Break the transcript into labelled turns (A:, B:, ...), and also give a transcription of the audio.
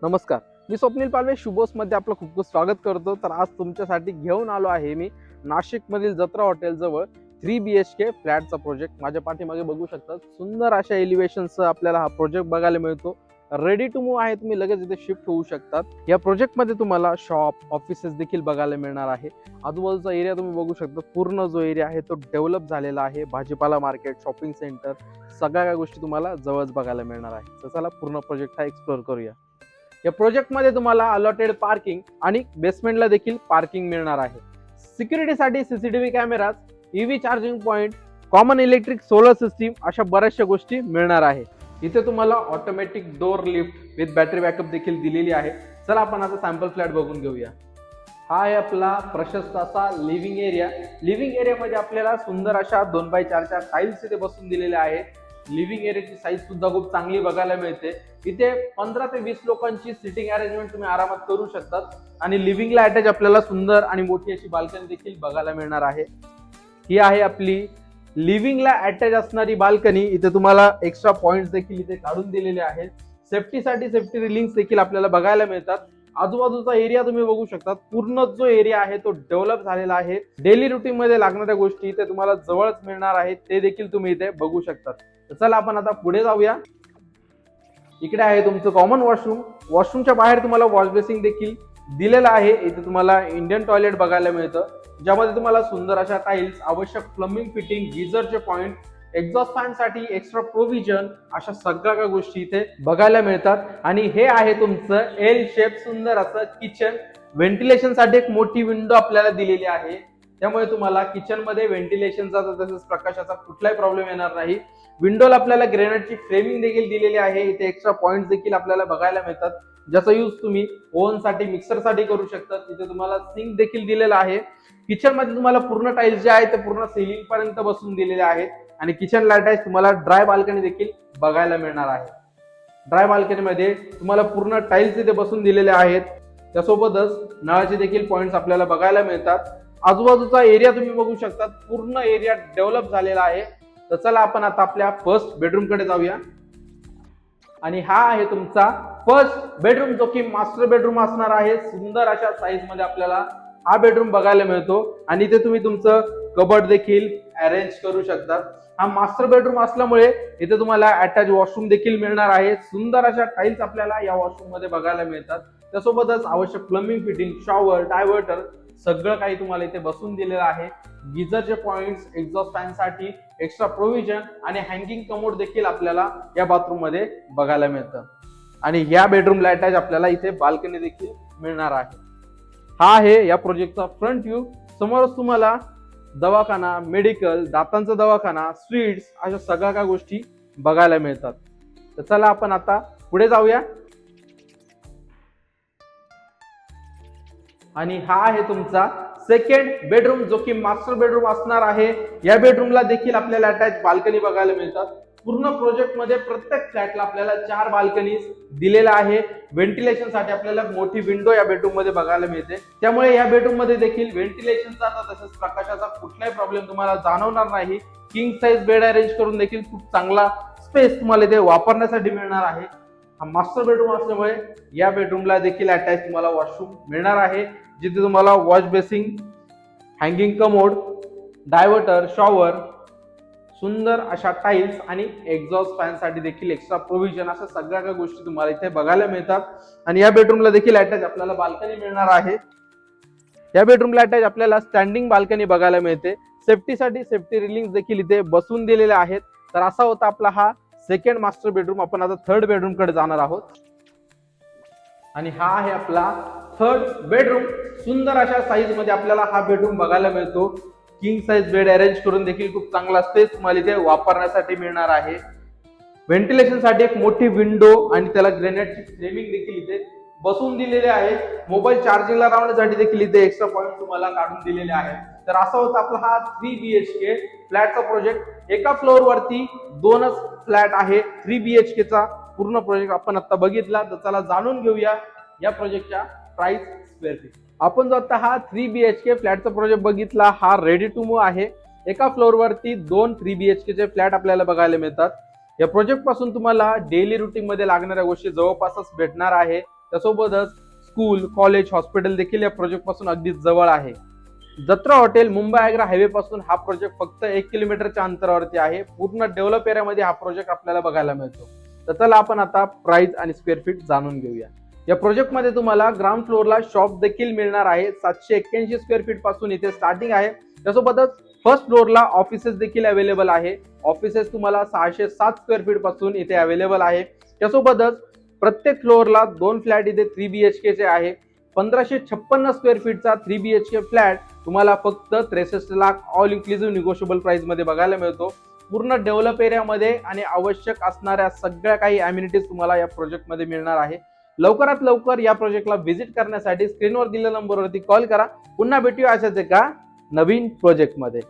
A: नमस्कार, मी स्वप्नील पालवे शुभोस मध्ये आपलं खूप खूप स्वागत करतो। तर आज तुमच्यासाठी घेऊन आलो आहे मी नाशिकमधील जत्रा हॉटेल जवळ 3 BHK फ्लॅटचा प्रोजेक्ट। माझ्या पाठीमागे बघू शकता, सुंदर अशा एलिव्हेशनसह आपल्याला हा प्रोजेक्ट बघायला मिळतो। रेडी टू मूव्ह आहे, तुम्ही लगेच इथे शिफ्ट होऊ शकतात। या प्रोजेक्ट मध्ये तुम्हाला शॉप, ऑफिसेस देखील बघायला मिळणार आहे। आजूबाजूचा एरिया तुम्ही बघू शकता, पूर्ण जो एरिया आहे तो डेव्हलप झालेला आहे। भाजीपाला मार्केट, शॉपिंग सेंटर, सगळ्या गोष्टी तुम्हाला जवळच बघायला मिळणार आहे। तर चला पूर्ण प्रोजेक्ट हा एक्सप्लोर करूया। या प्रोजेक्ट मध्ये तुम्हाला अलॉटेड पार्किंग आणि बेसमेंटला देखील पार्किंग मिळणार आहे। सिक्युरिटीसाठी CCTV cameras, EV charging point, common electric solar system अशा बऱ्याचशा गोष्टी मिळणार आहे। इथे तुम्हाला automatic door lift with battery backup देखील दिलेली आहे। चला आपण आता सॅम्पल फ्लॅट बघून घेऊया। हा आहे आपला प्रशस्त असा लिव्हिंग एरिया। लिव्हिंग एरियामध्ये आपल्याला सुंदर अशा 2x4च्या टाइल्स इथे बसून दिलेल्या आहेत। लिव्हिंग एरियाची साईज सुद्धा खूप चांगली बघायला मिळते। इथे 15 ते 20 लोकांची सिटिंग अरेंजमेंट तुम्ही आरामात करू शकतात। आणि लिव्हिंगला अटॅच आपल्याला सुंदर आणि मोठी अशी बाल्कनी देखील बघायला मिळणार आहे। ही आहे आपली लिव्हिंगला अटॅच असणारी बाल्कनी। इथे तुम्हाला एक्स्ट्रा पॉइंट्स देखील इथे काढून दिलेले आहेत। सेफ्टीसाठी सेफ्टी रिलिंग्स देखील आपल्याला बघायला मिळतात। आजूबाजूचा एरिया तुम्ही बघू शकता, पूर्ण जो एरिया आहे तो डेव्हलप झालेला आहे। डेली रुटीन मध्ये लागणाऱ्या गोष्टी इथे तुम्हाला जवळच मिळणार आहेत, ते देखील तुम्ही इथे बघू शकता। चला आपण आता पुढे जाऊया। इकडे आहे तुमचं कॉमन वॉशरूम। वॉशरूमच्या बाहेर तुम्हाला वॉश बेसिंग देखील दिलेला आहे। इथे तुम्हाला इंडियन टॉयलेट बघायला मिळतं, ज्यामध्ये तुम्हाला सुंदर अशा टाइल्स, आवश्यक प्लंबिंग फिटिंग, गीझरचे पॉइंट, एक्झॉस्ट फॅन साठी एक्स्ट्रा प्रोव्हिजन अशा सगळ्या गोष्टी इथे बघायला मिळतात। आणि हे आहे तुमचं एल शेप सुंदर असं किचन। व्हेंटिलेशन साठी एक मोठी विंडो आपल्याला दिलेली आहे, त्यामुळे तुम्हाला किचन मध्ये व्हेंटिलेशनचा तसेच प्रकाशाचा कुठलाही प्रॉब्लेम येणार नाही। विंडोला आपल्याला ग्रेनाइटची फ्रेमिंग देखील दिलेली आहे। इथे एक्स्ट्रा पॉइंट्स देखील आपल्याला बघायला मिळतात, ज्याचा यूज तुम्ही ओव्हन साठी, मिक्सर साठी करू शकता। इथे तुम्हाला सिंक देखील दिलेला आहे। किचन मध्ये तुम्हाला पूर्ण टाइल्स जे आहेत ते पूर्ण सिलिंग पर्यंत बसून दिलेले आहेत। आणि किचन अटॅच तुम्हाला ड्राय बाल्कनी देखील बघायला मिळणार आहे। ड्राय बाल्कनी मध्ये तुम्हाला पूर्ण टाइल्स इथे बसून दिलेले आहेत। त्यासोबतच नळाचे देखील पॉइंट्स आपल्याला बघायला मिळतात। आजूबाजूचा एरिया तुम्ही बघू शकता, पूर्ण एरिया डेव्हलप झालेला आहे। तर चला आपण आता आपल्या फर्स्ट बेडरूम कडे जाऊया। आणि हा आहे तुमचा फर्स्ट बेडरूम, जो की मास्टर बेडरूम असणार आहे। सुंदर अशा साईज मध्ये आपल्याला हा बेडरूम बघायला मिळतो। आणि इथे तुम्ही तुमचं कबर्ड देखील अरेंज करू शकता। हा मास्टर बेडरूम असल्यामुळे इथे तुम्हाला अटॅच वॉशरूम देखील मिळणार आहे। सुंदर अशा टाइल्स आपल्याला या वॉशरूम मध्ये बघायला मिळतात। त्यासोबतच आवश्यक प्लंबिंग फिटिंग, शॉवर, डायव्हर्टर सगळं काही तुम्हाला इथे बसून दिलेलं आहे। गीझरचे पॉइंट्स, एक्झॉस्ट फॅन साठी एक्स्ट्रा प्रोव्हिजन आणि हँगिंग कमोड देखील आपल्याला या बाथरूम मध्ये बघायला मिळतं। आणि या बेडरूमला अटॅच आपल्याला इथे बाल्कनी देखील मिळणार आहे। हा आहे या प्रोजेक्टचा फ्रंट व्ह्यू। समोरच तुम्हाला दवाखाना, मेडिकल, दातांचा दवाखाना, स्वीट्स अशा सगळ्या गोष्टी बघायला मिळतात। तर चला आपण आता पुढे जाऊया। आणि हा आहे तुमचा सेकंड बेडरूम, जो की मास्टर बेडरूम असणार आहे। या बेडरूमला देखील आपल्याला अटॅच बाल्कनी बघायला मिळतात। पूर्ण प्रोजेक्ट मध्ये प्रत्येक फ्लॅटला आपल्याला 4 बाल्कनीज दिलेला आहे। व्हेंटिलेशन साठी आपल्याला मोठी विंडो या बेडरूम मध्ये बघायला मिळते, त्यामुळे या बेडरूम मध्ये देखील व्हेंटिलेशनचा तसेच प्रकाशाचा कुठलाही प्रॉब्लेम तुम्हाला जाणवणार नाही। किंग साइज बेड अरेंज करून देखील खूप चांगला स्पेस तुम्हाला इथे वापरण्यासाठी मिळणार आहे। हा मास्टर बेडरूम असल्यामुळे या बेडरूमला देखील अटॅच तुम्हाला वॉशरूम मिळणार आहे, जिथे तुम्हाला wash basin, hanging commode, diverter, shower, सुंदर अशा टाइल्स आणि एक्झॉस्ट फॅन साठी देखील एक्स्ट्रा प्रोव्हिजन अशा सगळ्या गोष्टी तुम्हाला इथे बघायला मिळतात। आणि या बेडरूमला देखील अटॅच आपल्याला बाल्कनी मिळणार आहे। या बेडरूमला अटॅच आपल्याला स्टँडिंग बाल्कनी बघायला मिळते। सेफ्टीसाठी सेफ्टी रिलिंग्स देखील इथे बसून दिलेले आहेत। तर असा होता आपला हा सेकंड मास्टर बेडरूम। आपण आता थर्ड बेडरूम कडे जाणार आहोत। आणि हा आहे आपला थर्ड बेडरूम। सुंदर अशा साईज मध्ये आपल्याला हा बेडरूम बघायला मिळतो। किंग साइज बेड अरेंज करून देखील खूप चांगला स्पेस तुम्हाला इथे वापरण्यासाठी मिळणार आहे। व्हेंटिलेशन साठी एक मोठी विंडो आणि त्याला ग्रेनाइटची फ्रेमिंग देखील इथे बसून दिलेले आहे। मोबाईल चार्जिंगला लावण्यासाठी देखील इथे एक्स्ट्रा पॉइंट तुम्हाला काढून दिलेले आहेत। तर असा होता आपला हा 3 BHK फ्लॅटचा प्रोजेक्ट। एका फ्लोअर वरती 2च फ्लॅट आहे। 3 BHK चा पूर्ण प्रोजेक्ट आपण आता बघितला। तर चला जाणून घेऊया या प्रोजेक्टच्या प्राइस स्क्वेअर फीट। आपण जो आता हा 3 BHK फ्लॅटचा प्रोजेक्ट बघितला, हा रेडी टू मूव्ह आहे। एका फ्लोअर वरती 2 3 BHK चे फ्लॅट आपल्याला बघायला मिळतात। या प्रोजेक्ट पासून तुम्हाला डेली रुटीन मध्ये लागणाऱ्या गोष्टी जवळपासच भेटणार आहे। त्यासोबतच स्कूल, कॉलेज, हॉस्पिटल देखील या प्रोजेक्ट पासून अगदी जवळ आहे. जत्रा हॉटेल मुंबई आग्रा हायवे पासून हा प्रोजेक्ट फक्त 1 किलोमीटरच्या अंतरावरती आहे. पूर्ण डेव्हलप एरियामध्ये हा प्रोजेक्ट आपल्याला बघायला मिळतो. तर चला आपण आता प्राइस आणि स्क्वेअर फीट जाणून घेऊया. या प्रोजेक्ट मध्ये तुम्हाला ग्राउंड फ्लोअरला शॉप देखील मिळणार आहे. 781 स्क्वेअर फीट पासून इथे स्टार्टिंग आहे. त्यासोबतच फर्स्ट फ्लोअरला ऑफिसेस देखील अवेलेबल आहे. ऑफिसेस तुम्हाला 607 स्क्वेअर फीट पासून इथे अवेलेबल आहे. त्यासोबतच प्रत्येक फ्लोअरला 2 फ्लॅट इथे 3 BHK चे आहे. 1556 स्क्वेअर फीटचा 3 BHK फ्लॅट तुम्हाला फक्त 63 lakh all inclusive negotiable price मध्ये बघायला मिळतो. पूर्ण डेव्हलप एरियामध्ये आणि आवश्यक असणाऱ्या सगळ्या काही अम्युनिटीज तुम्हाला या प्रोजेक्ट मध्ये मिळणार आहे. लवकरात लवकर या प्रोजेक्टला व्हिजिट करण्यासाठी स्क्रीनवर दिलेल्या नंबरवरती कॉल करा. पुन्हा भेटूया अशाच एका नवीन प्रोजेक्ट मध्ये.